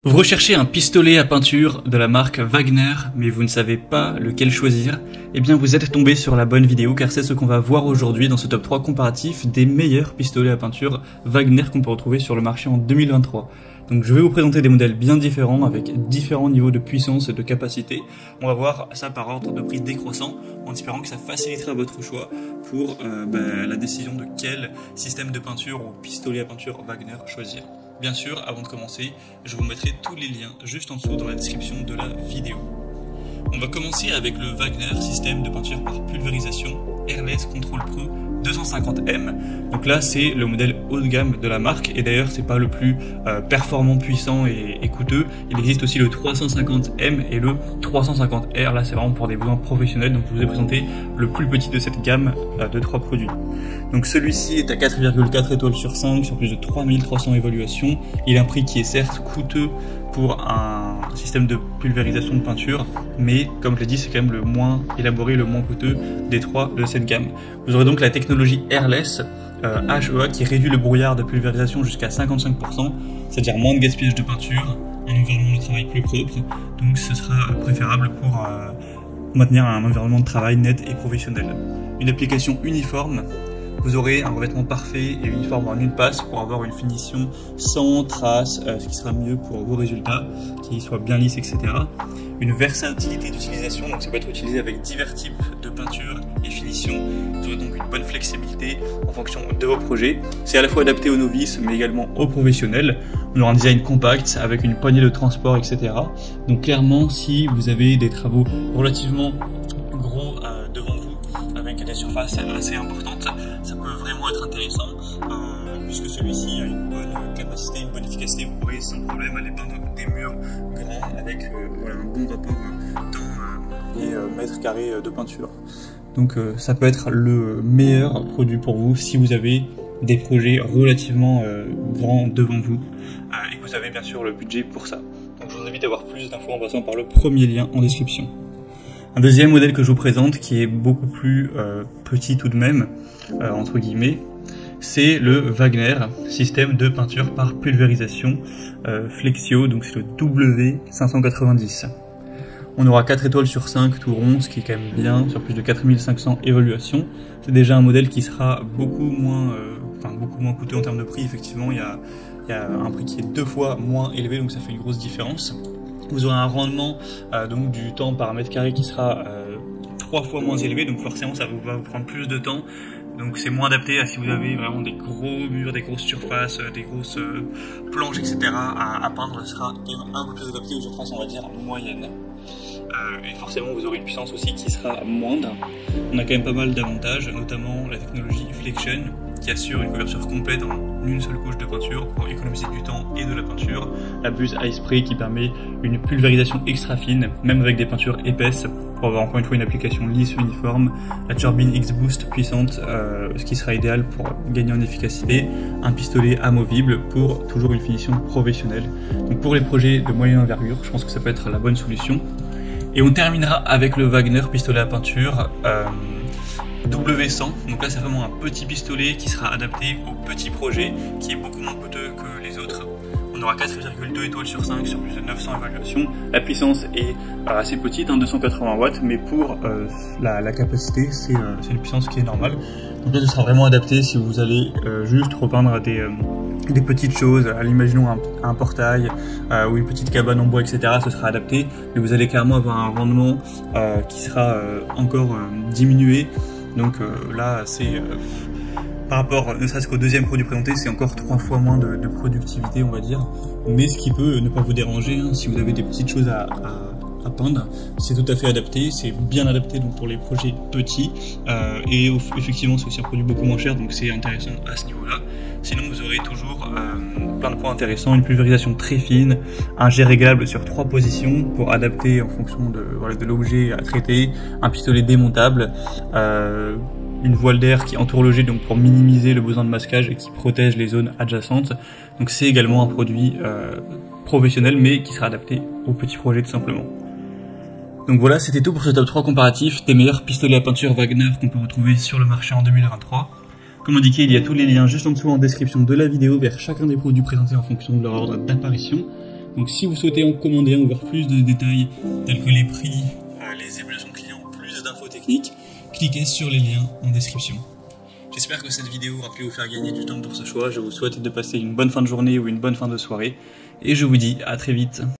Vous recherchez un pistolet à peinture de la marque Wagner, mais vous ne savez pas lequel choisir? Eh bien vous êtes tombé sur la bonne vidéo, car c'est ce qu'on va voir aujourd'hui dans ce top 3 comparatif des meilleurs pistolets à peinture Wagner qu'on peut retrouver sur le marché en 2023. Donc je vais vous présenter des modèles bien différents, avec différents niveaux de puissance et de capacité. On va voir ça par ordre de prix décroissant, en espérant que ça facilitera votre choix pour la décision de quel système de peinture ou pistolet à peinture Wagner choisir. Bien sûr, avant de commencer, je vous mettrai tous les liens juste en dessous dans la description de la vidéo. On va commencer avec le Wagner système de peinture par pulvérisation Airless Control Pro 250M. Donc là, c'est le modèle haut de gamme de la marque, et d'ailleurs, c'est pas le plus performant, puissant et coûteux. Il existe aussi le 350M et le 350R. Là, c'est vraiment pour des besoins professionnels. Donc, je vous ai présenté le plus petit de cette gamme de 3 produits. Donc, celui-ci est à 4,4 étoiles sur 5 sur plus de 3300 évaluations. Il a un prix qui est certes coûteux pour un système de pulvérisation de peinture, mais comme je l'ai dit, c'est quand même le moins élaboré, le moins coûteux des 3 de cette gamme. Vous aurez donc la technologie Airless HEA qui réduit le brouillard de pulvérisation jusqu'à 55%, c'est-à-dire moins de gaspillage de peinture, un environnement de travail plus propre, donc ce sera préférable pour maintenir un environnement de travail net et professionnel. Une application uniforme. Vous aurez un revêtement parfait et uniforme en une passe pour avoir une finition sans traces, ce qui sera mieux pour vos résultats, qui soient bien lisses, etc. Une versatilité d'utilisation, donc ça peut être utilisé avec divers types de peinture et finitions. Vous aurez donc une bonne flexibilité en fonction de vos projets. C'est à la fois adapté aux novices, mais également aux professionnels. On aura un design compact avec une poignée de transport, etc. Donc clairement, si vous avez des travaux relativement gros devant vous, avec des surfaces assez importantes, ça peut vraiment être intéressant, puisque celui-ci a une bonne capacité, une bonne efficacité. Vous pourrez sans problème aller peindre des murs grands avec un bon rapport temps et mètres carrés de peinture. Donc ça peut être le meilleur produit pour vous si vous avez des projets relativement grands devant vous et que vous avez bien sûr le budget pour ça. Donc je vous invite à avoir plus d'infos en passant par le premier lien en description. Un deuxième modèle que je vous présente, qui est beaucoup plus petit tout de même, entre guillemets, c'est le Wagner système de peinture par pulvérisation Flexio, donc c'est le W590. On aura 4 étoiles sur 5 tout rond, ce qui est quand même bien, sur plus de 4500 évaluations. C'est déjà un modèle qui sera beaucoup moins coûteux en termes de prix. Effectivement, il y a un prix qui est 2 fois moins élevé, donc ça fait une grosse différence. Vous aurez un rendement donc du temps par mètre carré qui sera 3 fois moins élevé, donc forcément ça va vous prendre plus de temps. Donc c'est moins adapté à si vous avez vraiment des gros murs, des grosses surfaces, des grosses planches, etc. à peindre. Ce sera un peu plus adapté aux surfaces, on va dire, moyennes. Et forcément vous aurez une puissance aussi qui sera moindre. On a quand même pas mal d'avantages, notamment la technologie Flexion, qui assure une couverture complète en une seule couche de peinture pour économiser du temps et de la peinture. La buse Ice Spray qui permet une pulvérisation extra fine, même avec des peintures épaisses, pour avoir encore une fois une application lisse, uniforme. La turbine X-Boost puissante, ce qui sera idéal pour gagner en efficacité. Un pistolet amovible pour toujours une finition professionnelle. Donc pour les projets de moyenne envergure, je pense que ça peut être la bonne solution. Et on terminera avec le Wagner pistolet à peinture W100, donc là c'est vraiment un petit pistolet qui sera adapté au petit projet, qui est beaucoup moins coûteux que les autres. On aura 4,2 étoiles sur 5 sur plus de 900 évaluations. La puissance est assez petite, 280 watts, mais pour la capacité, c'est une puissance qui est normale. Donc là ce sera vraiment adapté si vous allez juste repeindre des petites choses, imaginons un portail ou une petite cabane en bois, etc. Ce sera adapté, mais vous allez clairement avoir un rendement qui sera encore diminué. Donc là, c'est par rapport, ne serait-ce qu'au deuxième produit présenté, c'est encore 3 fois moins de productivité, on va dire. Mais ce qui peut ne pas vous déranger, hein, si vous avez des petites choses à peindre, c'est tout à fait adapté, c'est bien adapté donc pour les projets petits. Et effectivement, c'est aussi un produit beaucoup moins cher, donc c'est intéressant à ce niveau-là. Sinon, vous aurez toujours plein de points intéressants, une pulvérisation très fine, un jet réglable sur 3 positions pour adapter en fonction de l'objet à traiter, un pistolet démontable, une voile d'air qui entoure le jet donc pour minimiser le besoin de masquage et qui protège les zones adjacentes. Donc c'est également un produit professionnel mais qui sera adapté aux petits projets tout simplement. Donc voilà, c'était tout pour ce top 3 comparatif des meilleurs pistolets à peinture Wagner qu'on peut retrouver sur le marché en 2023. Comme indiqué, il y a tous les liens juste en dessous en description de la vidéo vers chacun des produits présentés en fonction de leur ordre d'apparition. Donc si vous souhaitez en commander un ou voir plus de détails tels que les prix, les évaluations clients, plus d'infos techniques, cliquez sur les liens en description. J'espère que cette vidéo aura pu vous faire gagner du temps pour ce choix. Je vous souhaite de passer une bonne fin de journée ou une bonne fin de soirée. Et je vous dis à très vite.